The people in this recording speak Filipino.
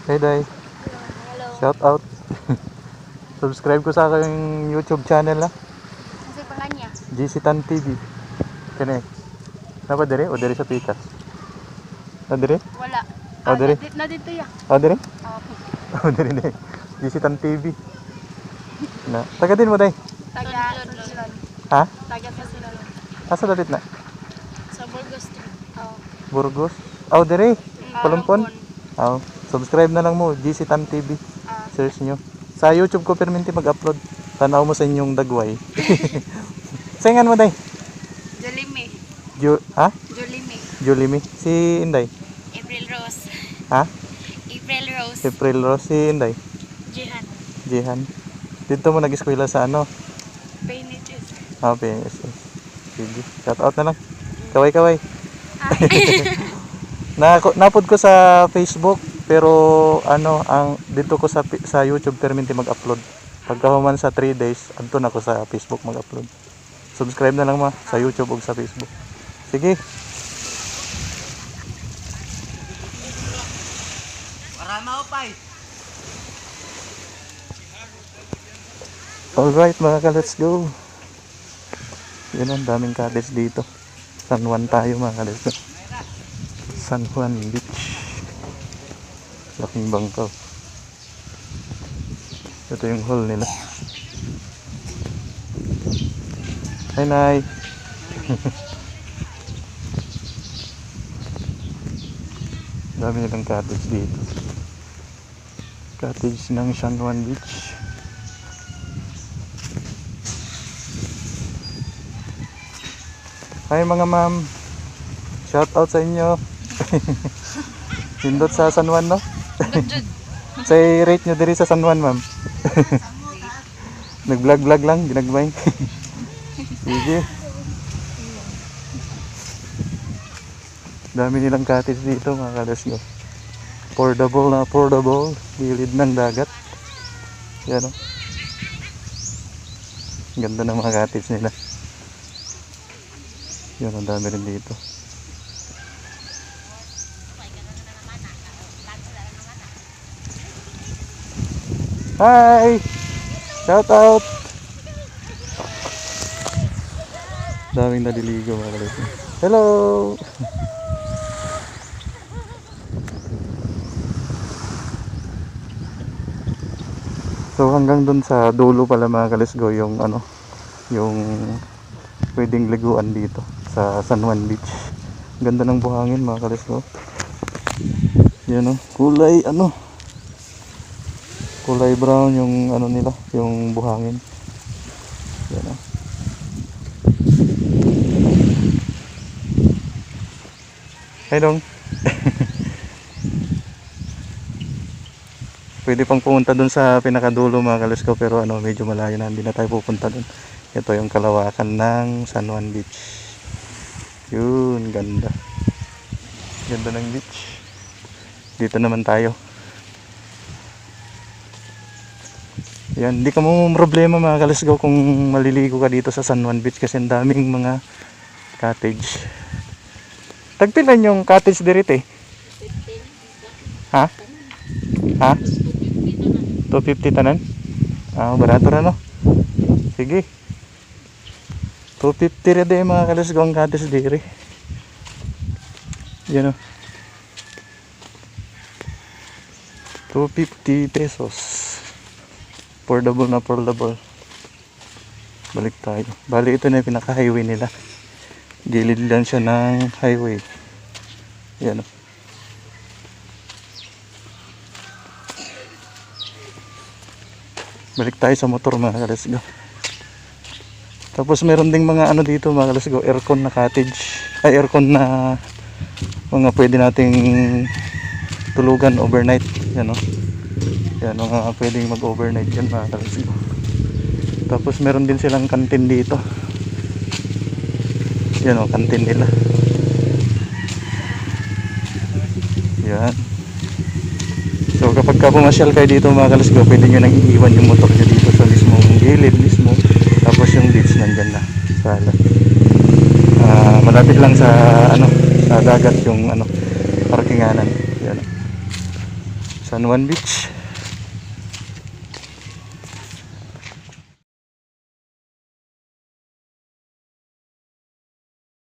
Hey Day, Hello. shout out. Subscribe ko sa aking YouTube channel na, Kasi pangan niya. GC Tan TV. Kani, napa dire o dire sa pikas? Na dire? Wala. O dire? Na dito ya. O dire? Oh, O dire ni. GC Tan TV. Na, taga din mo Day? taga Susilon. Ha? Taga Susilon. Asa dalit na? Sa Burgos Street. Oh. Burgos. O dire? Palumpon? Palumpon. O, subscribe na lang mo, GC Tan TV. Search nyo. Sa YouTube ko perminti mag-upload. Tanaw mo sa inyong dagway. Sayangan mo Day? Jolime. Ha? Jolime. Julimi. Si Inday. April Rose. Ha? April Rose. April Rose. Si Inday. Jihan. Jihan. Dito mo nag-eskwela sa ano? Painiches. PNSS. Sige. Shout out na lang. Kaway-kaway. Napod ko sa Facebook pero ano ang dito ko sa YouTube perminti mag-upload. Pagka human sa 3 days, adto na ko sa Facebook mag-upload. Subscribe na lang sa YouTube ug sa Facebook. Sige. Para maupay. Alright mga ka-let's go. Yun ang daming cottage dito. San Juan tayo mga ka-let's go. San Juan Beach. Laking bangkaw. Ito yung hall nila. Hi Nay. Dami nilang cottage dito. Cottage ng San Juan Beach. Hi mga ma'am. Shout out sa inyo. Pindot sa San Juan no? Say rate nyo diri sa San Juan ma'am. Nag-vlog lang, ginagmay. Sige. Dami nilang cottage dito mga kalasyo. Affordable na affordable. Gilid ng dagat. Yan o. Ganda ng mga cottage nila. Yan, ang dami rin dito. Hi! Shout out! Daming naliligo mga kalasyo. Hello! So hanggang dun sa dulo pala mga kalisgo yung ano, yung pwedeng liguan dito sa San Juan Beach. Ganda ng buhangin mga kalisgo. Yan o, kulay ano, kulay brown yung ano nila, yung buhangin. Yan o. Hey dong. Pwede pang pumunta dun sa pinakadulo mga kalusco pero ano medyo malayo na, hindi na tayo pupunta dun. Ito yung kalawakan ng San Juan Beach. Yun, ganda. Ganda ng beach. Dito naman tayo. Yan, hindi ka mo problema mga kalusco kung maliligo ka dito sa San Juan Beach kasi ang daming mga cottage. Tagpilan yung cottage direct eh. Ha? Ha? 250 tanan? Barato na no? Sige. 250 rin din mga kalasgo ang cottage dire. Yan o. 250 pesos. Affordable na affordable. Balik tayo. Bali ito na yung pinaka-highway nila. Gilid lang siya ng highway. Yan o. Balik tayo sa motor mga kalasgo. Tapos meron ding mga ano dito mga kalasgo, aircon na cottage. Ay aircon na mga pwede nating tulugan overnight. Yan o. Yan mga pwedeng mag overnight yan mga kalasgo. Tapos meron din silang kantin dito. Yan o, kantin nila. Yan. So kapag ka pumasyal kayo dito mga kalasgo, pwede nyo nang iiwan yung motor nyo dito sa mismong gilid mismo. Tapos yung beach nandyan na sa malapit lang sa ano, sa dagat yung ano, parkinganan. Yan. San Juan Beach.